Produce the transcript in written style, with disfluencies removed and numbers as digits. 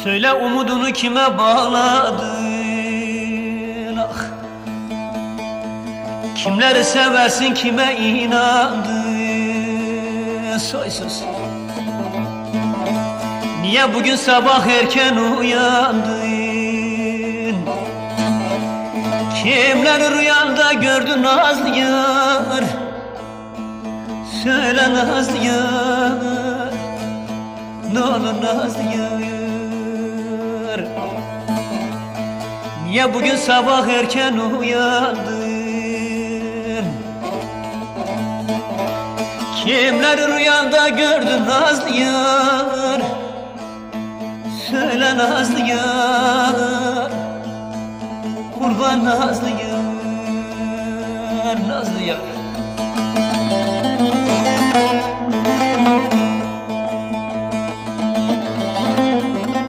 Söyle umudunu kime bağladın ah? Kimleri seversin kime inandın soysuz? Niye bugün sabah erken uyandın? Kimleri rüyanda gördün nazlı yar? Söyle nazlı yar, ne olur nazlı yar. Niye bugün sabah erken uyandın? Kimleri rüyanda gördün nazlı yar? Söyle nazlı yar, kurban nazlı yar, nazlı yar.